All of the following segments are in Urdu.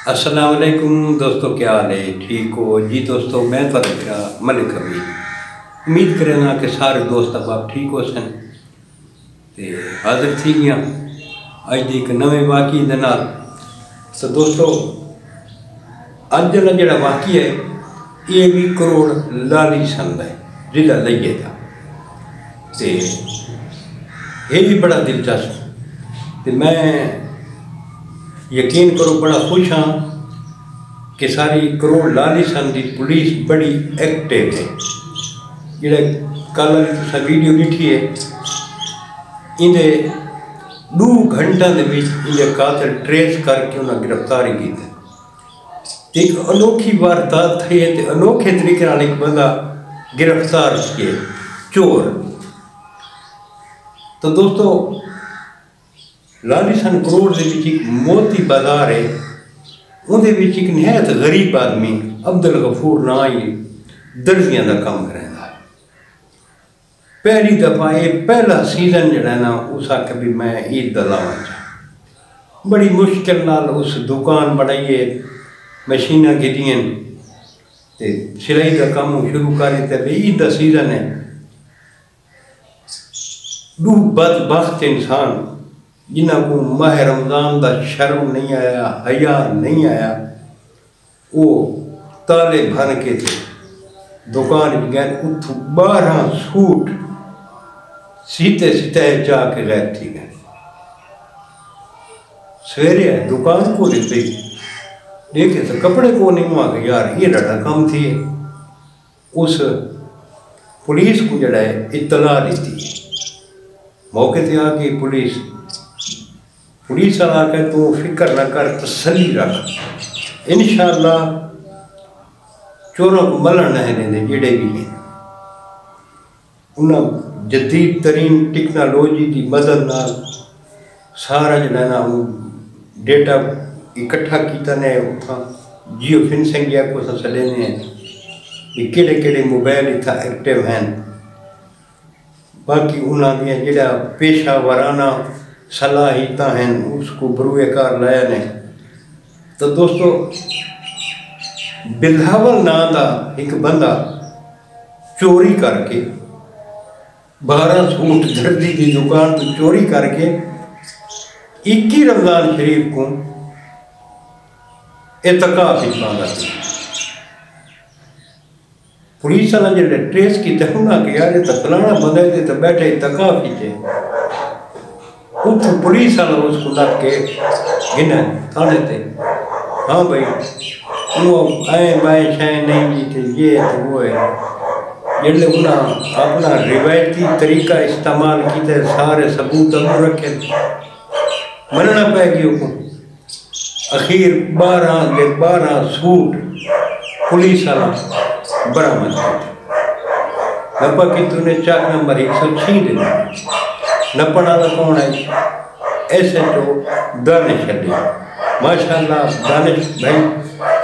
السلام علیکم دوستو، کیا حال ہے؟ ٹھیک ہو جی دوستو؟ میں میرا ملک ابھی امید کریں گا کہ سارے دوست اب آپ ٹھیک ہو سن تے حاضر تھی گیا اج دی ایک نویں واقعی دے نال۔ تو دوستو اج دا جڑا واقعہ ہے یہ بھی کروڑ لالی سند ہے، ضلع لئیے دا تے یہ بھی بڑا دلچسپ تے میں یقین کرو بڑا خوش ہاں کہ ساری کروڑ لالی سن دی پولیس بڑی ایکٹیو ہے۔ جڑے کل تساں ویڈیو ڈٹھی ہے اندے 2 گھنٹوں دے وچ اندے قاتل ٹریس کر کے انہاں گرفتاری کی تے ایک انوکھی واردات تھی ہے تے انوکھے طریقے نال ایک بندہ گرفتار کیے، چور۔ تو دوستو لالی سن کروڑ دے وچ ایک موتی بازار ہے، اندے وچ ایک نہایت غریب آدمی عبدالغفور نا ہی درزیاں دا کام کریندا ہے۔ پہلی دفعہ یہ پہلا سیزن جڑا ہے نا اس آ کے بھی میں عید دا لاواں چاہ بڑی مشکل نال اس دکان بنائیے، مشیناں گھدیاں تے سلائی دا کام شروع کر دیتا بھی عید دا سیزن ہے۔ 2 بدبخت انسان جنہ کو ماہ رمضان دا شرم نہیں آیا، حیا نہیں آیا، وہ تالے بھن کے تھے دکان گئے، اتھو 12 سوٹ سیتے جا کے غائب تھی گئے۔ سویرے ہے دکان کو لیتے دیکھے تو کپڑے کو نہیں ہوا کہ یار یہ ڈاٹا کام تھی۔ اس پولیس کو جڑا ہے اطلاع دیتی ہے، موقع تے آ گئی پولیس والا کہ تو فکر نہ کر، تسلی رکھ، انشاءاللہ چوروں کو ملن نہ دیں جڑے بھی ہیں۔ انہاں جدید ترین ٹیکنالوجی دی مدد نال سارا جڑا نا ڈیٹا اکٹھا کیتا نے، اتھاں جیو فنسنگ ایپ کو سلے نے کہ کیڑے موبائل اتھا ایکٹیو ہیں۔ باقی انہاں دیاں جڑا پیشہ ورانہ صلاحیتاں ہیں اس کو بروئے کار لایا نے۔ تو دوستو بلاول نام دا ایک بندہ چوری کر کے 12 سوٹ دردی دی دکان تو چوری کر کے 21 رمضان شریف کو اعتکاف پاندا سی۔ پولیس والا جڑے ٹریس کی تہنا کہ یار یہ تو فلانا بندے تے تو بیٹھے اعتکاف ہی تھے، اتھو پولیس والا اس کو لگ کے گنا تھانے تے، ہاں بھائی وہ آئیں بائیں شائیں نہیں جی تھے، یہ تو وہ ہے۔ جڑے انہاں اپنا روایتی طریقہ استعمال کیتے، سارے ثبوت اب رکھے، مننا پہ گئی کو اخیر 12 سوٹ پولیس والا برآمد کیتے۔ نپا کی تو نے چاک نمبر 106 دے نپن والا کون ہے؟ SHO دانش علی۔ ماشاءاللہ دانش بھائی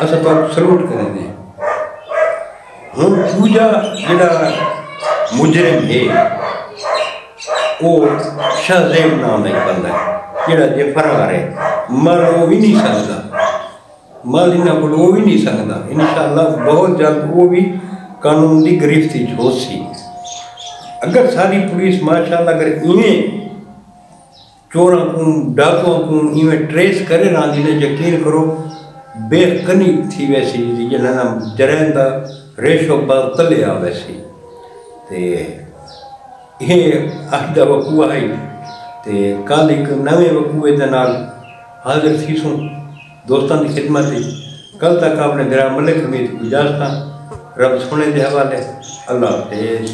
اسا تو سلوٹ کریں دیں۔ ہوں دوجا جڑا مجرم ہے وہ شاہزیب نام ایک بندہ ہے جڑا جے فرار ہے، مال وہ بھی نہیں سکتا، مال انہاں کو وہ بھی نہیں سکتا۔ انشاءاللہ بہت جلد وہ بھی قانون دی گرفتی ہو سی۔ اگر ساری پولیس ماشاءاللہ اگر ایویں چوراں کو ڈاکوں کو ایویں ٹریس کرے نا جنہیں یقین کرو بے کنی تھی ویسی جنہاں جرائم دا ریشو بہت تلے آ ویسی۔ تے یہ آج دا وقوع ہے تے کل ایک نویں وقوعے دے نال حاضر تھی سوں دوستان دی خدمت ہے۔ کل تک آپ نے میرا ملک امید اجازت رب سونے دے حوالے، اللہ حافظ۔